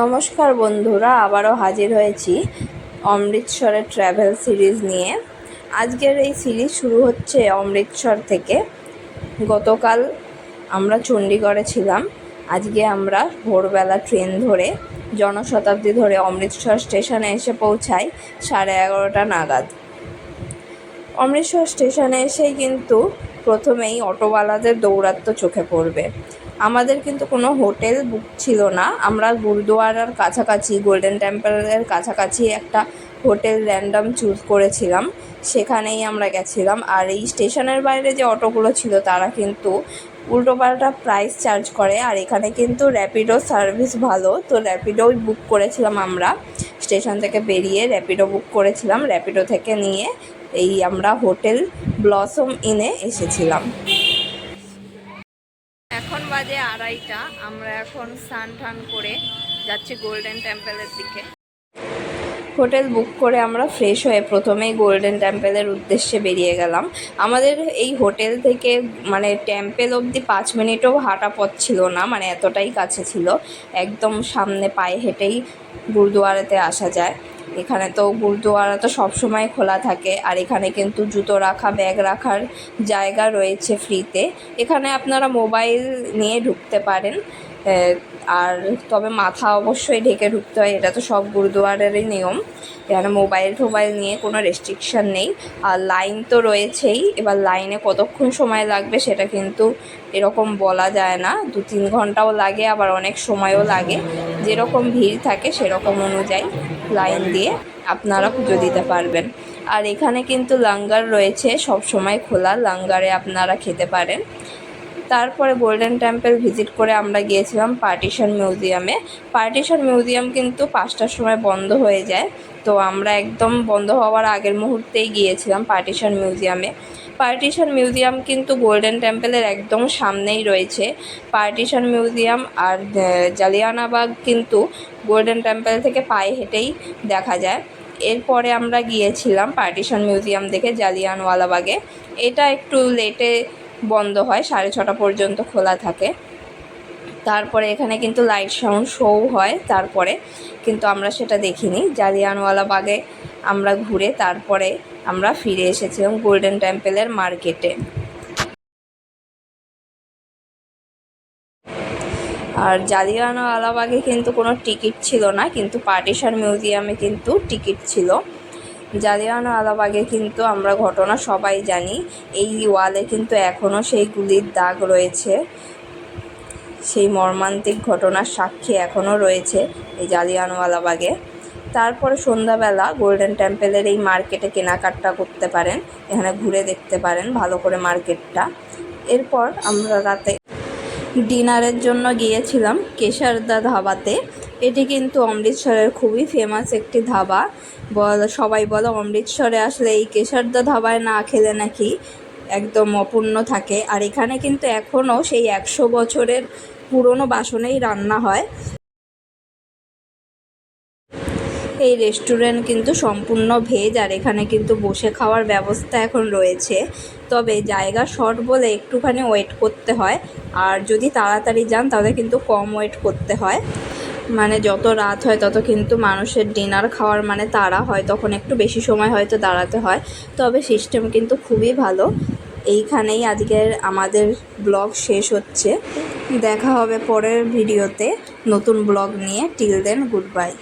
নমস্কার বন্ধুরা, আবারও হাজির হয়েছি অমৃতসরের ট্র্যাভেল সিরিজ নিয়ে। আজকের এই সিরিজ শুরু হচ্ছে অমৃতসর থেকে। গতকাল আমরা চণ্ডীগড়ে ছিলাম। আজকে আমরা ভোরবেলা ট্রেন ধরে জনশতাব্দী ধরে অমৃতসর স্টেশনে এসে পৌঁছাই 11:30 নাগাদ। অমৃতসর স্টেশনে এসেই কিন্তু প্রথমেই অটোওয়ালাদের দৌরাত্ম্য চোখে পড়বে। আমাদের কিন্তু কোনো হোটেল বুক ছিল না। আমরা গুরুদুয়ারার কাছাকাছি, গোল্ডেন টেম্পলের কাছাকাছি একটা হোটেল র্যান্ডম চুজ করেছিলাম, সেখানেই আমরা গেছিলাম। আর এই স্টেশনের বাইরে যে অটোগুলো ছিল তারা কিন্তু উল্টোপাল্টা প্রাইস চার্জ করে। আর এখানে কিন্তু র্যাপিডো সার্ভিস ভালো, তো র্যাপিডোই বুক করেছিলাম। আমরা স্টেশন থেকে বেরিয়ে র্যাপিডো বুক করেছিলাম। র্যাপিডো থেকে নিয়ে আমরা হোটেল ব্লসম ইনে এসেছিলাম। এখন বাজে 2:30। আমরা এখন স্নান টান করে যাচ্ছি গোল্ডেন টেম্পলের দিকে। হোটেল বুক করে আমরা ফ্রেশ হয়ে প্রথমেই গোল্ডেন টেম্পলের উদ্দেশ্যে বেরিয়ে গেলাম। আমাদের এই হোটেল থেকে টেম্পল অবধি 5 মিনিটও হাঁটা পথ ছিল না, এতটাই কাছে ছিল। একদম সামনে পায়ে হেঁটেই গুরুদুয়ারাতে আসা যায়। এখানে তো গুরুদুয়ারা তো সবসময় খোলা থাকে। আর এখানে কিন্তু জুতো রাখা, ব্যাগ রাখার জায়গা রয়েছে ফ্রিতে। এখানে আপনারা মোবাইল নিয়ে ঢুকতে পারেন, আর তবে মাথা অবশ্যই ঢেকে ঢুকতে হয়। এটা তো সব গুরুদুয়ারারই নিয়ম। এখানে মোবাইল নিয়ে কোনো রেস্ট্রিকশান নেই। আর লাইন তো রয়েছেই। এবার লাইনে কতক্ষণ সময় লাগবে সেটা কিন্তু এরকম বলা যায় না। 2-3 ঘন্টাও লাগে, আবার অনেক সময়ও লাগে। যেরকম ভিড় থাকে সেরকম অনুযায়ী লাইন দিয়ে আপনারা পুজো দিতে পারবেন। আর এখানে কিন্তু লাঙ্গার রয়েছে, সব সময় খোলা। লাঙ্গারে আপনারা খেতে পারেন। তারপরে গোল্ডেন টেম্পল ভিজিট করে আমরা গিয়েছিলাম পার্টিশন মিউজিয়ামে। পার্টিশন মিউজিয়াম কিন্তু 5টার সময় বন্ধ হয়ে যায়, তো আমরা একদম বন্ধ হওয়ার আগের মুহূর্তেই গিয়েছিলাম পার্টিশন মিউজিয়ামে। পার্টিশন মিউজিয়াম কিন্তু গোল্ডেন টেম্পলের একদম সামনেই রয়েছে। পার্টিশন মিউজিয়াম আর জালিয়ানওয়ালাবাগ কিন্তু গোল্ডেন টেম্পল থেকে পায়ে হেঁটেই দেখা যায়। এরপরে আমরা গিয়েছিলাম পার্টিশন মিউজিয়াম দেখে জালিয়ানওয়ালাবাগে। এটা একটু লেটে বন্ধ হয়, 6:30 পর্যন্ত খোলা থাকে। তারপরে এখানে কিন্তু লাইট সাউন্ড শো হয়, তারপরে কিন্তু আমরা সেটা দেখিনি। জালিয়ানওয়ালাবাগে আমরা ঘুরে তারপরে আমরা ফিরে এসেছিলাম গোল্ডেন টেম্পলের মার্কেটে। আর জালিয়ানওয়ালাবাগে কিন্তু কোনো টিকিট ছিল না, কিন্তু পার্টিশন মিউজিয়ামে কিন্তু টিকিট ছিল। জালিয়ানওয়ালাবাগে কিন্তু আমরা ঘটনা সবাই জানি। এই ওয়ালে কিন্তু এখনও সেই গুলির দাগ রয়েছে। সেই মর্মান্তিক ঘটনার সাক্ষী এখনও রয়েছে এই জালিয়ানওয়ালাবাগে। তারপরে সন্ধ্যাবেলা গোল্ডেন টেম্পলের এই মার্কেটে কেনাকাটা করতে পারেন, এখানে ঘুরে দেখতে পারেন ভালো করে মার্কেটটা। এরপর আমরা রাতে ডিনারের জন্য গিয়েছিলাম কেশারদা ধাবাতে। এটি কিন্তু অমৃতসরের খুবই ফেমাস একটি ধাবা। সবাই বলে অমৃতসরে আসলে এই কেশারদা ধাবায় না খেলে নাকি একদম অপূর্ণ থাকে। আর এখানে কিন্তু এখনও সেই 100 বছরের পুরনো বাসনেই রান্না হয়। এই রেস্টুরেন্ট কিন্তু সম্পূর্ণ ভেজ, আর এখানে কিন্তু বসে খাওয়ার ব্যবস্থা এখন রয়েছে। তবে জায়গা শর্ট বলে একটুখানি ওয়েট করতে হয়। আর যদি তাড়াতাড়ি যান তাহলে কিন্তু কম ওয়েট করতে হয়। যত রাত হয় তত কিন্তু মানুষের ডিনার খাওয়ার তাড়া হয়, তখন একটু বেশি সময় হয়তো দাঁড়াতে হয়। তবে সিস্টেম কিন্তু খুবই ভালো। এইখানেই আজকের আমাদের ব্লগ শেষ হচ্ছে। দেখা হবে পরের ভিডিওতে নতুন ব্লগ নিয়ে। Till then, good by.